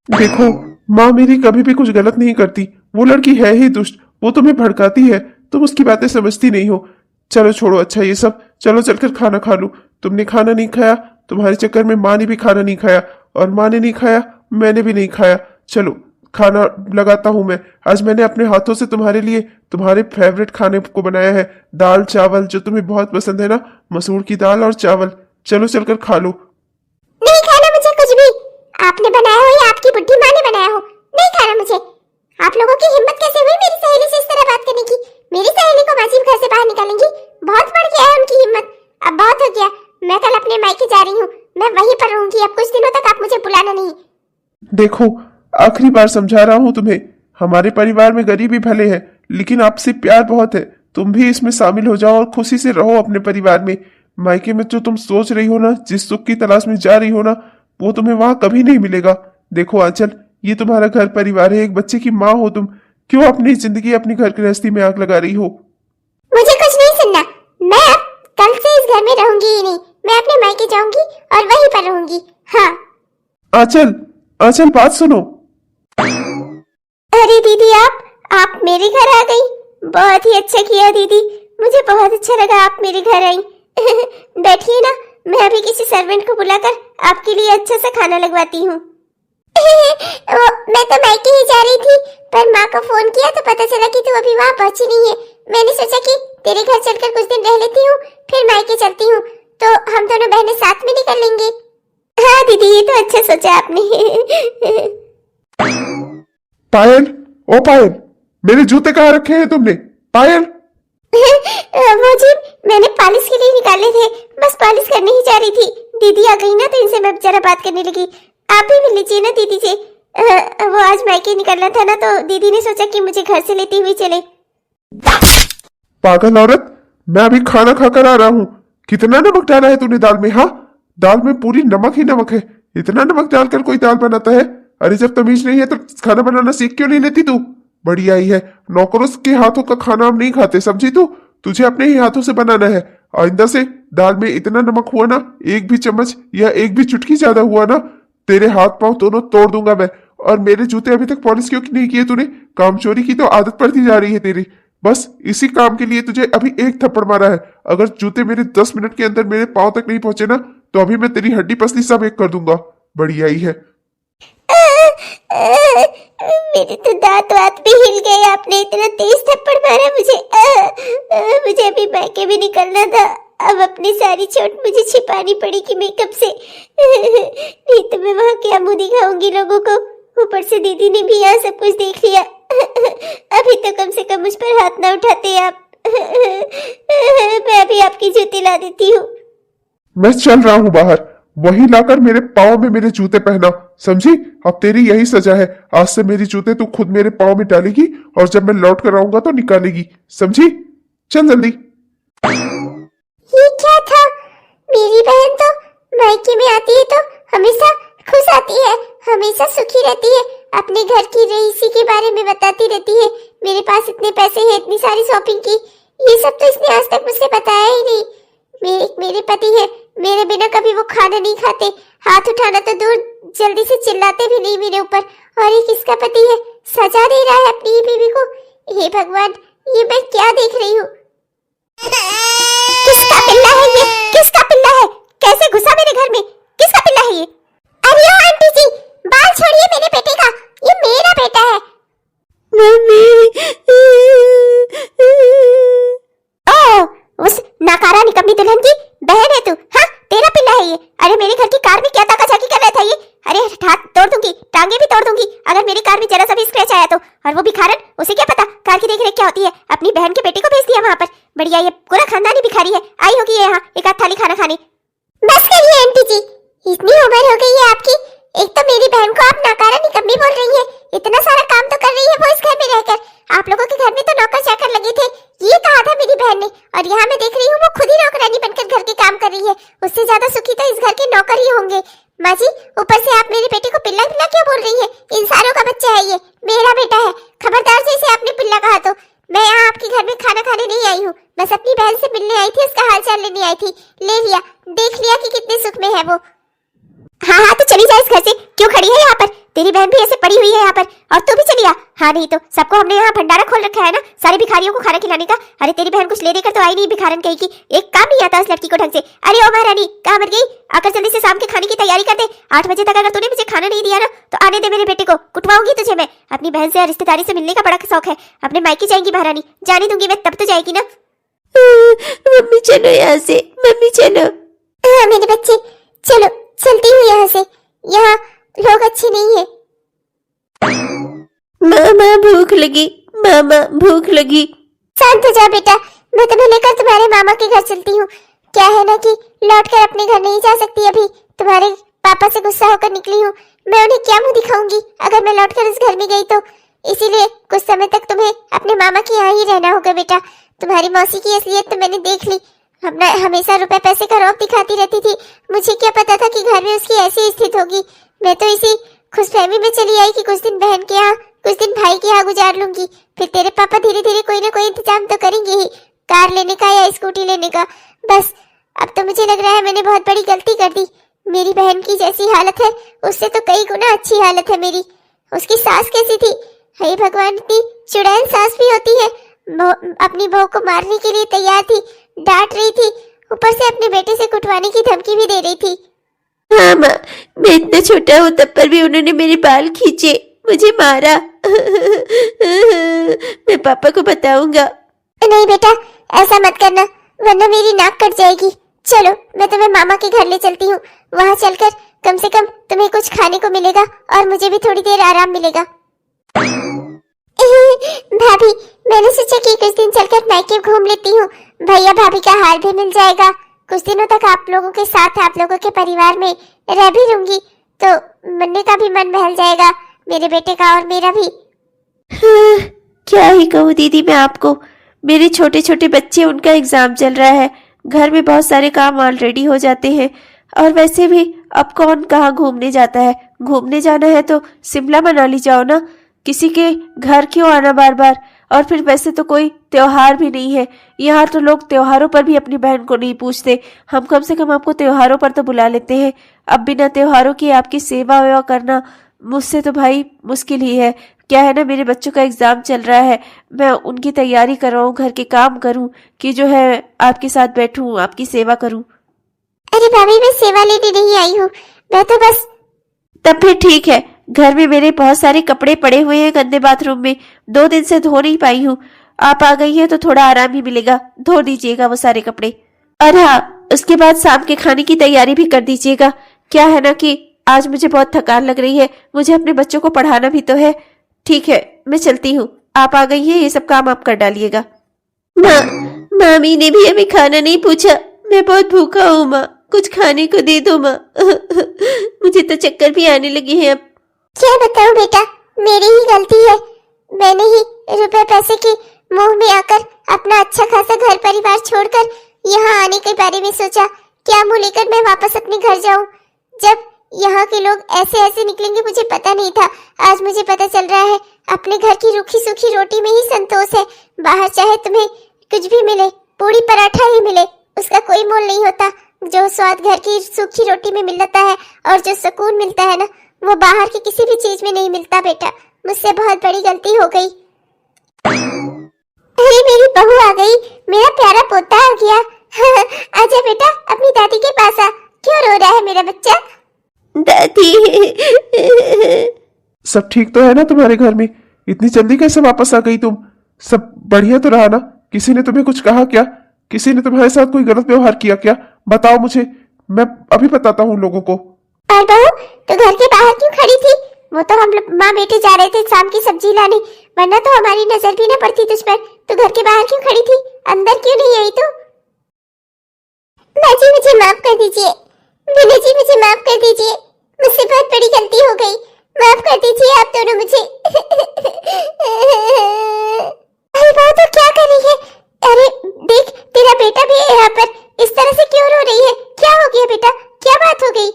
देखो, माँ मेरी कभी भी कुछ गलत नहीं करती। वो लड़की है ही दुष्ट, वो तुम्हें भड़काती है, तुम उसकी बातें समझती नहीं हो। चलो छोड़ो अच्छा ये सब, चलो चलकर खाना खा लूं। तुमने खाना नहीं खाया, तुम्हारे चक्कर में माँ ने भी खाना नहीं खाया, और माँ ने नहीं खाया, मैंने भी नहीं खाया। चलो खाना लगाता हूं मैं। आज मैंने अपने हाथों से तुम्हारे लिए तुम्हारे फेवरेट खाने को बनाया है, दाल चावल जो तुम्हें बहुत पसंद है ना, मसूर की दाल और चावल। चलो चलकर खा लो। नहीं खाना मुझे कुछ भी। आपने बनाया हो या आपकी बुढ़ी माँ ने बनाया हो, नहीं खाना मुझे। आप लोगों की हिम्मत कैसे हुई मेरी सहेली से इस तरह बात करने की? मेरी सहेली को मासी घर से बाहर निकालेंगी? बहुत बढ़ गया है उनकी हिम्मत। अब बहुत हो गया। मैं कल अपने मायके जा रही हूँ, मैं वहीं पर रहूंगी। अब कुछ दिनों तक आप मुझे बुलाना नहीं। देखो, आखिरी बार समझा रहा हूं तुम्हें। हमारे परिवार में गरीबी भले है, लेकिन आपसे प्यार बहुत है। तुम भी इसमें शामिल हो जाओ और खुशी से रहो अपने परिवार में। मायके में जो तुम सोच रही हो ना, जिस सुख की तलाश में जा रही हो ना, वो तुम्हें वहां कभी नहीं मिलेगा। देखो आंचल, ये तुम्हारा घर परिवार है, एक बच्चे की माँ हो तुम। क्यों अपनी जिंदगी अपनी घर गृहस्थी में आग लगा रही हो? मुझे कुछ नहीं सुनना। मैं अब कल से इस घर में रहूंगी ही नहीं। मैं अपने मायके जाऊंगी और वहीं पर रहूंगी। हाँ। आंचल, आंचल बात सुनो। अरे दीदी, आप मेरे घर आ गई। बहुत ही अच्छा किया दीदी, मुझे बहुत अच्छा लगा आप मेरे घर आई। बैठिए ना, मैं अभी किसी सर्वेंट को बुलाकर आपके लिए अच्छा सा खाना लगवाती हूँ। मैं तो मायके ही जा रही थी, पर माँ को फोन किया तो पता चला कि तू अभी वहाँ पहुँची नहीं है। मैंने सोचा कि तेरे घर चलकर कुछ दिन रह लेती हूँ, फिर मायके चलती हूँ, तो हम दोनों बहनें साथ में निकल लेंगे। हाँ दीदी, ये तो अच्छा सोचा आपने। पायल, ओ पायल, मेरे जूते कहाँ रखे हैं तुमने? पायल। वो जी, मैंने पॉलिश के लिए निकाले थे, बस पॉलिश करने ही जा रही थी। दीदी आ गई ना, तो इनसे मैं जरा बात करने लगी। आप भी मिल लीजिए ना दीदी से। वो आज मायके निकलना था ना, तो दीदी ने सोचा कि मुझे घर से लेती हुई चले। पागल औरत, मैं अभी खाना खाकर आ रहा हूँ। कितना नमक डाला है तूने दाल में? हाँ, दाल में पूरी नमक ही नमक है। इतना नमक डालकर कोई दाल बनाता है? अरे जब तमीज नहीं है तो खाना बनाना सीख क्यों नहीं लेती तू? बड़ी आई है, नौकरों के हाथों का खाना हम नहीं खाते, समझी तू? तुझे अपने ही हाथों से बनाना है। आइंदा से दाल में इतना नमक हुआ ना, एक भी चम्मच या एक भी चुटकी ज्यादा हुआ ना, तेरे हाथ पांव दोनों तोड़ दूंगा मैं। और मेरे जूते अभी तक पॉलिश क्यों नहीं किए तूने? कामचोरी की तो आदत पड़ती जा रही है तेरी। बस इसी काम के लिए तुझे अभी एक थप्पड़ मारा है। अगर जूते मेरे 10 मिनट के अंदर मेरे पांव तक नहीं पहुंचे ना, तो अभी मैं तेरी हड्डी पसली सब एक कर दूंगा। बड़ी आई है। मेरे तो दांत वात भी हिल गए। आपने इतना तेज थप्पड़ मारा मुझे। मुझे अभी मायके भी निकलना था। अब अपनी सारी चोट मुझे छिपानी पड़ेगी मेकअप से। नहीं तो मैं वहाँ क्या मुंह दिखाऊंगी लोगों को। ऊपर से दीदी ने भी यहाँ सब कुछ देख लिया। अभी तो कम से कम मुझ पर हाथ ना उठाते आप। मैं अभी आपकी जूती ला देती हूँ। मैं चल रहा हूँ बाहर, वहीं लाकर मेरे पाँव में मेरे जूते पहना, समझी? अब तेरी यही सजा है। आज से मेरी जूते तू खुद मेरे पाँव में डालेगी, और जब मैं लौट कर आऊंगा तो निकालेगी, समझी? चल जल्दी। ये क्या था? मेरी बहन तो मायके में आती है तो हमेशा खुश आती है, हमेशा सुखी रहती है, अपने घर की रईसी के बारे में बताती रहती है। मेरे पास इतने पैसे हैं, इतनी सारी शॉपिंग की। ये सब तो इसने आज तक मुझसे बताया ही नहीं। मेरे पति है, मेरे बिना कभी वो खाना नहीं खाते, हाथ उठाना तो दूर, जल्दी से चिल्लाते भी नहीं मेरे ऊपर। और ये किसका पति है, सजा दे रहा है अपनी ही बीवी को। हे भगवान, ये मैं क्या देख रही हूँ? किसका पिल्ला है ये? किसका पिल्ला है? कैसे घुसा मेरे घर में? किसका पिल्ला है ये? अरे ओ आंटी जी, बाल छोड़िए मेरे बेटे का, ये मेरा बेटा है। मम्मी। ओ, उस नाकारा निकम्मी दुल्हन की बहन है तू? हाँ, तेरा पिल्ला है ये। अरे मेरे घर की कार में क्या ताकाझाकी कर रहा था ये? अरे हाथ तोड़ दूंगी, टांगे भी तोड़ दूंगी अगर मेरी कार में जरा सा भी स्क्रैच आया तो। और वो भिखारन, उसे क्या पता कार की देखरेख क्या होती है? अपनी बहन के बेटे को भेज दिया वहाँ पर। बढ़िया, ये पूरा खानदान ही भिखारी है। आई होगी ये यहाँ एक आध थाली खाना खाने। बस करिए आंटी जी, इतनी उम्र हो गई है आपकी, एक तो मेरी बहन को आप नाकारा निकम्मी बोल रही है। इतना सारा काम तो कर रही है वो इस घर में रहकर। आप लोगों के घर में तो नौकर चाकर लगे थे, ये कहा था मेरी बहन ने। और यहाँ मैं देख रही हूँ वो खुद ही नौकरानी बनकर घर के काम कर रही है। उससे ज्यादा सुखी तो इस घर के नौकर ही होंगे। माँ जी, ऊपर से आप मेरे बेटे को पिल्ला पिल्ला क्यों बोल रही है? इंसानों का बच्चा है ये, मेरा बेटा है। खबरदार से इसे आपने पिल्ला कहा तो। मैं यहाँ आपके घर में खाना खाने नहीं आई हूँ, बस अपनी बहन से मिलने आई थी, उसका हालचाल लेने आई थी। ले लिया, देख लिया कि कितने सुख में है वो। हाँ हाँ, तो चली जाए इस घर से। क्यों खड़ी है यहाँ पर? तेरी बहन भी ऐसे पड़ी हुई है यहाँ पर और तू भी चली आ। हाँ नहीं तो सबको हमने यहाँ भंडारा खोल रखा है ना सारे भिखारियों को खाना खिलाने का। अरे तेरी बहन कुछ ले देकर तो आई नहीं भिखारन कहीं की, एक काम नहीं आता उस लड़की को ढंग से। अरे ओ महारानी कहाँ मर गई, आकर जल्दी से शाम के खाने की तैयारी कर दे। 8 बजे तक अगर तूने मुझे खाना नहीं दिया ना तो आने दे मेरे बेटे को, कुटवाऊंगी तुझे मैं। अपनी बहन से रिश्तेदारी से मिलने का बड़ा शौक है, अपने मायके जाएंगी महारानी, जाने दूंगी मैं तब तो जाएगी ना। मम्मी चलो यहाँ से, मम्मी चलो। हाँ मेरे बच्चे चलो, चलती हूँ यहाँ से, यहाँ लोग अच्छे नहीं है। मामा भूख लगी, मामा भूख लगी। शांत हो जा बेटा, मैं तुम्हें लेकर तुम्हारे मामा के घर चलती हूँ। क्या है ना कि लौट कर अपने घर नहीं जा सकती, अभी तुम्हारे पापा से गुस्सा होकर निकली हूँ। मैं उन्हें क्या मुंह दिखाऊंगी अगर मैं लौट कर उस घर में गई तो, इसीलिए कुछ समय तक तुम्हें अपने मामा के यहाँ ही रहना होगा बेटा। तुम्हारी मौसी की असलियत तो मैंने देख ली, अपना हमेशा रुपए पैसे का रौब दिखाती रहती थी। मुझे क्या पता था कि घर में उसकी ऐसी स्थिति होगी। मैं तो इसी खुशफहमी में चली आई कि कुछ दिन बहन के यहाँ कुछ दिन भाई के यहाँ गुजार लूंगी, फिर तेरे पापा धीरे धीरे कोई ना कोई इंतजाम तो करेंगे ही, कार लेने का या स्कूटी लेने का। बस अब तो मुझे लग रहा है मैंने बहुत बड़ी गलती कर दी। मेरी बहन की जैसी हालत है उससे तो कई गुना अच्छी हालत है मेरी। उसकी सास कैसी थी, हे भगवान, इतनी चुड़ैल सास भी होती है। अपनी बहू को मारने के लिए तैयार थी, डांट रही थी, ऊपर से अपने बेटे से कुटवाने की धमकी भी दे रही थी। हाँ माँ, मैं इतना छोटा हूँ तब पर भी उन्होंने मेरे बाल खींचे, मुझे मारा। मैं पापा को बताऊंगा। नहीं बेटा ऐसा मत करना वरना मेरी नाक कट जाएगी। चलो मैं तुम्हें मामा के घर ले चलती हूँ, वहाँ चलकर कम से कम तुम्हें कुछ खाने को मिलेगा और मुझे भी थोड़ी देर आराम मिलेगा। भाभी मैंने सोचा कि कुछ दिन चलकर मायके घूम लेती हूँ, भैया भाभी का हाल भी मिल जाएगा। कुछ दिनों तक आप लोगों के साथ, आप लोगों के परिवार में रह भी लूंगी तो मन्ने का भी मन बहल जाएगा, मेरे बेटे का और मेरा भी। क्या ही कहूँ दीदी मैं आपको, मेरे छोटे छोटे बच्चे, उनका एग्जाम चल रहा है, घर में बहुत सारे काम ऑलरेडी हो जाते हैं। और वैसे भी अब कौन कहाँ घूमने जाता है, घूमने जाना है तो शिमला मनाली जाओ ना, किसी के घर क्यों आना बार बार। और फिर वैसे तो कोई त्योहार भी नहीं है यहाँ, तो लोग त्योहारों पर भी अपनी बहन को नहीं पूछते। हम कम से कम आपको त्योहारों पर तो बुला लेते हैं, अब बिना त्योहारों की आपकी सेवा वेवा करना मुझसे तो भाई मुश्किल ही है। क्या है ना, मेरे बच्चों का एग्जाम चल रहा है, मैं उनकी तैयारी करवाऊँ, घर के काम करूँ कि जो है आपके साथ बैठूँ, आपकी सेवा करूँ। अरे भाभी मैं सेवा लेने नहीं आई हूँ, मैं तो बस। तब फिर ठीक है, घर में मेरे बहुत सारे कपड़े पड़े हुए हैं गंदे बाथरूम में, 2 दिन से धो नहीं पाई हूँ। आप आ गई हैं तो थोड़ा आराम ही मिलेगा, धो दीजिएगा वो सारे कपड़े। और हाँ, उसके बाद शाम के खाने की तैयारी भी कर दीजिएगा। क्या है ना कि आज मुझे बहुत थकान लग रही है, मुझे अपने बच्चों को पढ़ाना भी तो है। ठीक है मैं चलती हूँ, आप आ गई हैं, ये सब काम आप कर डालिएगा। माँ, मामी ने भी हमें खाना नहीं पूछा, मैं बहुत भूखा हूँ माँ, कुछ खाने को दे दो माँ। मुझे तो चक्कर भी आने लगी है अब। क्या बताऊं बेटा, मेरी ही गलती है, मैंने ही रुपए पैसे के मोह में आकर अपना अच्छा खासा घर परिवार छोड़कर यहाँ आने के बारे में सोचा। क्या मुंह लेकर मैं वापस अपने घर जाऊं, जब यहाँ के लोग ऐसे ऐसे निकलेंगे मुझे पता नहीं था। आज मुझे पता चल रहा है अपने घर की रूखी सूखी रोटी में ही संतोष है। बाहर चाहे तुम्हें कुछ भी मिले, पूरी पराठा ही मिले, उसका कोई मोल नहीं होता। जो स्वाद घर की सूखी रोटी में मिलता है और जो सुकून मिलता है ना, वो बाहर की किसी भी चीज में नहीं मिलता बेटा। मुझसे बहुत बड़ी गलती हो गई। अरे मेरी बहू आ गई, मेरा प्यारा पोता आ गया। आजा बेटा अपनी दादी के पास आ, क्यों रो रहा है मेरा बच्चा? दादी। सब ठीक तो है ना तुम्हारे घर में? इतनी जल्दी कैसे वापस आ गई तुम? सब बढ़िया तो रहा ना? किसी ने तुम्हें कुछ कहा क्या? किसी ने तुम्हारे साथ कोई गलत व्यवहार किया क्या? बताओ मुझे, मैं अभी बताता हूँ लोगों को। और बहू तो घर के बाहर क्यों खड़ी थी? वो तो हम माँ बेटे जा रहे थे शाम की सब्जी लाने, वरना तो हमारी नजर भी न पड़ती तुझ पर। तो घर के बाहर क्यों खड़ी थी, अंदर क्यों नहीं आई तू? माँ जी मुझे माफ कर दीजिए, विनय जी मुझे माफ कर दीजिए, मुझसे बहुत बड़ी गलती हो गई, माफ कर दीजिए आप दोनों मुझे। अरे बहू तो क्या कर रही है? अरे देख तेरा बेटा भी है यहाँ पर, इस तरह से क्यों रो रही है? क्या हो गया बेटा, क्या बात हो गई?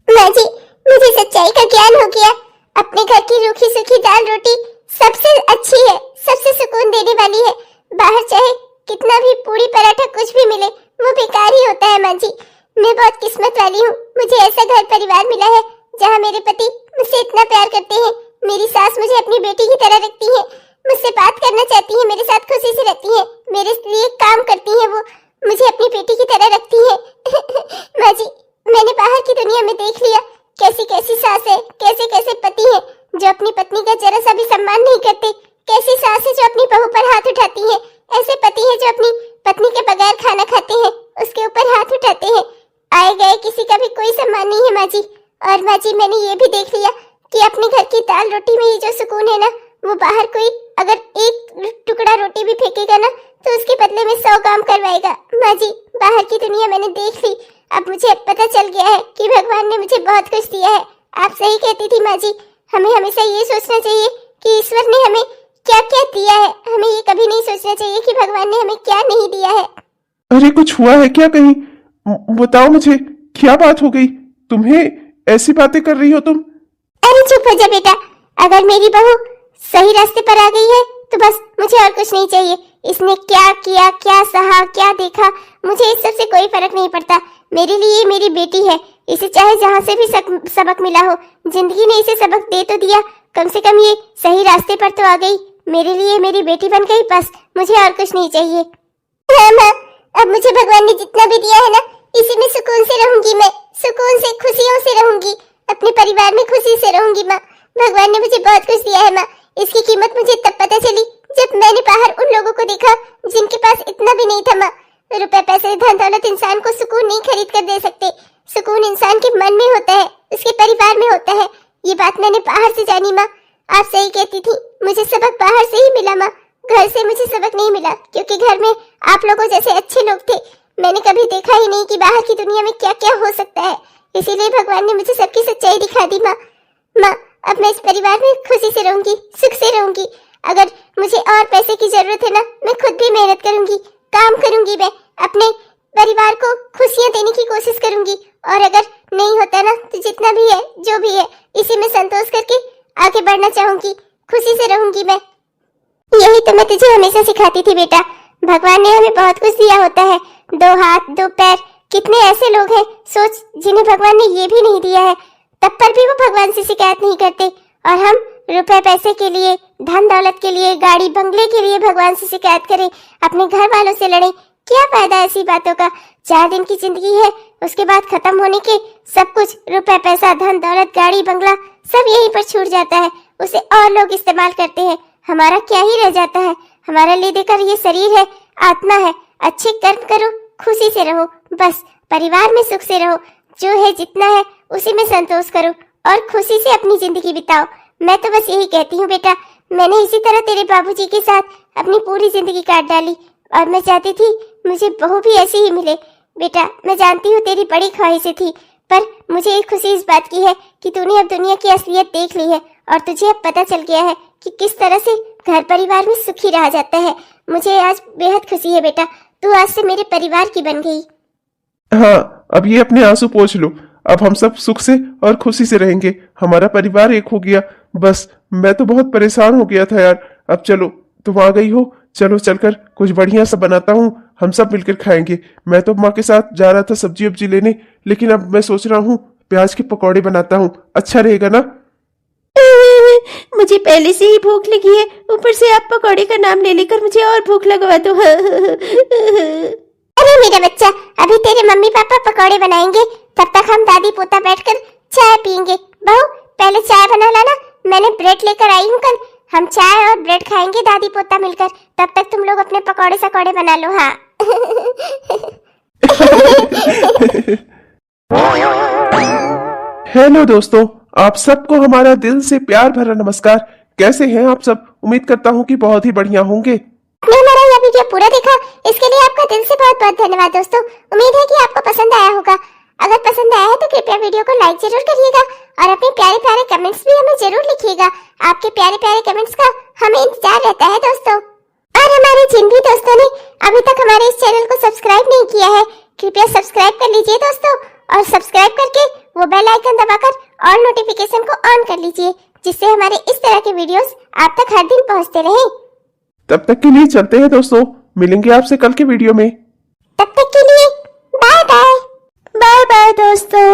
माँ जी मुझे सच्चाई का ज्ञान हो गया, अपने घर की रूखी सूखी दाल रोटी सबसे अच्छी है, सबसे सुकून देने वाली है। बाहर चाहे कितना भी पूरी पराठा कुछ भी मिले वो बेकार ही होता है। माँ जी मैं बहुत किस्मत वाली हूँ, मुझे ऐसा घर परिवार मिला है जहाँ मेरे पति मुझसे इतना प्यार करते हैं। मेरी सास मुझे अपनी बेटी की तरह रखती है, मुझसे बात करना चाहती है, मेरे साथ खुशी से रहती है, मेरे लिए काम करती है, वो मुझे अपनी बेटी की तरह रखती है। माँ जी, मैंने बाहर की दुनिया में देख लिया कैसी कैसी सास है, कैसे कैसे पति है जो अपनी पत्नी का जरा सा भी सम्मान नहीं करते, कैसी सास है जो अपनी बहू पर हाथ उठाती है, ऐसे पति है जो अपनी पत्नी के बगैर खाना खाते हैं, उसके ऊपर हाथ उठाते हैं। आए गए किसी का भी कोई सम्मान नहीं है माँ जी। और माँ जी, मैंने ये भी देख लिया कि अपने घर की दाल रोटी में ये जो सुकून है ना, वो बाहर कोई अगर एक टुकड़ा रोटी भी फेंकेगा ना तो उसके बदले में 100 काम करवाएगा। माँ जी, बाहर की दुनिया मैंने देख ली, अब मुझे पता चल गया है कि भगवान ने मुझे बहुत कुछ दिया है। आप सही कहती थी माँ जी, हमें हमेशा ये सोचना चाहिए कि ईश्वर ने हमें क्या क्या दिया है, हमें ये कभी नहीं सोचना चाहिए कि भगवान ने हमें क्या नहीं दिया है। अरे कुछ हुआ है क्या कहीं? बताओ मुझे, क्या बात हो गई? तुम्हें ऐसी बातें कर रही हो तुम? अरे चुप हो जा बेटा, अगर मेरी बहू सही रास्ते पर आ गई है तो बस मुझे और कुछ नहीं चाहिए। इसने क्या किया, क्या सहा, क्या देखा, मुझे इस सब से कोई फर्क नहीं पड़ता। मेरे लिए मेरी बेटी है, इसे चाहे जहाँ से भी सबक मिला हो, जिंदगी ने इसे सबक दे तो दिया, कम से कम ये सही रास्ते पर तो आ गई। मेरे लिए मेरी बेटी बन गई, बस मुझे और कुछ नहीं चाहिए। हाँ माँ, अब मुझे भगवान ने जितना भी दिया है ना, इसी में सुकून से रहूंगी, मैं सुकून से खुशियों से रहूंगी, अपने परिवार में खुशी से रहूंगी। माँ, भगवान ने मुझे बहुत कुछ दिया है माँ, इसकी कीमत मुझे तब पता चली जब मैंने बाहर उन लोगों को देखा जिनके पास इतना भी नहीं था। माँ, रुपए पैसे धन दौलत इंसान को सुकून नहीं खरीद कर दे सकते, सुकून इंसान के मन में होता है, उसके परिवार में होता है। ये बात मैंने बाहर से जानी माँ, आप सही कहती थी, मुझे सबक बाहर से ही मिला माँ, घर से मुझे सबक नहीं मिला, क्योंकि घर में आप लोगों जैसे अच्छे लोग थे। मैंने कभी देखा ही नहीं कि बाहर की दुनिया में क्या क्या हो सकता है, इसीलिए भगवान ने मुझे सबकी सच्चाई दिखा दी। माँ, अब मैं इस परिवार में खुशी से रहूंगी, सुख से रहूंगी। अगर मुझे और पैसे की जरूरत है ना, मैं खुद भी मेहनत करूंगी, काम करूंगी, मैं अपने परिवार को खुशियां देने की कोशिश करूंगी। और अगर नहीं होता ना तो जितना भी है, जो भी है, इसी में संतोष करके आगे बढ़ना चाहूंगी, खुशी से रहूंगी मैं। यही तो मैं तुझे हमेशा सिखाती थी बेटा, भगवान ने हमें बहुत कुछ दिया होता है, 2 हाथ 2 पैर। कितने ऐसे लोग हैं सोच जिन्हें भगवान ने ये भी नहीं दिया है, तब पर भी वो भगवान से शिकायत नहीं करते। और हम रुपए पैसे के लिए, धन दौलत के लिए, गाड़ी बंगले के लिए भगवान से शिकायत करें, अपने घर वालों से लड़ें, क्या फायदा ऐसी बातों का? 4 दिन की जिंदगी है, उसके बाद खत्म होने के सब कुछ, रुपए पैसा, धन दौलत, गाड़ी बंगला, सब यहीं पर छूट जाता है, उसे और लोग इस्तेमाल करते हैं, हमारा क्या ही रह जाता है? हमारा ले देकर ये शरीर है, आत्मा है। अच्छे कर्म करो, खुशी से रहो, बस परिवार में सुख से रहो, जो है जितना है उसी में संतोष करो और खुशी से अपनी जिंदगी बिताओ। मैं तो बस यही कहती हूँ बेटा, मैंने इसी तरह तेरे बाबूजी के साथ अपनी पूरी जिंदगी काट डाली और मैं चाहती थी मुझे बहू भी ऐसी ही मिले। बेटा, मैं जानती हूँ तेरी बड़ी ख्वाहिशें थी, पर मुझे एक खुशी इस बात की है कि तूने अब दुनिया की असलियत देख ली है और तुझे अब पता चल गया है कि किस तरह से घर परिवार में सुखी रहा जाता है। मुझे आज बेहद खुशी है बेटा, तू आज से मेरे परिवार की बन गई। हाँ, अब ये अपने आंसू पोंछ लो, अब हम सब सुख से और खुशी से रहेंगे, हमारा परिवार एक हो गया। बस मैं तो बहुत परेशान हो गया था यार। अब चलो, तुम आ गई हो, चलो चलकर कुछ बढ़िया सा बनाता हूँ, हम सब मिलकर खाएंगे। मैं तो माँ के साथ जा रहा था सब्जी वब्जी लेने, लेकिन अब मैं सोच रहा हूँ प्याज के पकौड़े बनाता हूँ, अच्छा रहेगा ना? मुझे पहले से ही भूख लगी है, ऊपर से आप पकौड़े का नाम ले लेकर मुझे और भूख लगवा दो। अरे मेरा बच्चा, अभी तेरे मम्मी पापा पकौड़े बनाएंगे, तब तक हम दादी पोता बैठकर चाय पियेंगे। बहू, पहले चाय बना लाना, मैंने ब्रेड लेकर आई हूँ कल, हम चाय और ब्रेड खाएंगे दादी पोता मिलकर। तब तक तुम लोग अपने पकौड़े सकौड़े बना लो। हाँ। हेलो दोस्तों, आप सबको हमारा दिल से प्यार भरा नमस्कार। कैसे हैं आप सब? उम्मीद करता हूँ कि बहुत ही बढ़िया होंगे। आपने हमारा यह वीडियो पूरा देखा, इसके लिए आपका दिल से बहुत बहुत धन्यवाद दोस्तों। उम्मीद है कि आपको पसंद आया होगा। अगर पसंद आया है तो कृपया वीडियो को लाइक जरूर करिएगा और अपने प्यारे प्यारे कमेंट्स भी हमें जरूर लिखिएगा। आपके प्यारे प्यारे कमेंट्स का हमें इंतजार रहता है दोस्तों। और हमारे जिन भी दोस्तों ने अभी तक हमारे इस चैनल को सब्सक्राइब नहीं किया है, कृपया सब्सक्राइब कर लीजिए दोस्तों, और सब्सक्राइब करके वो बेल आइकन दबाकर ऑल नोटिफिकेशन को ऑन कर लीजिए, जिससे हमारे इस तरह के वीडियोस आप तक हर दिन पहुंचते रहें। तब तक के लिए चलते हैं दोस्तों, मिलेंगे आपसे कल के वीडियो में। तब तक के लिए बाय बाय। बाय बाय दोस्तों।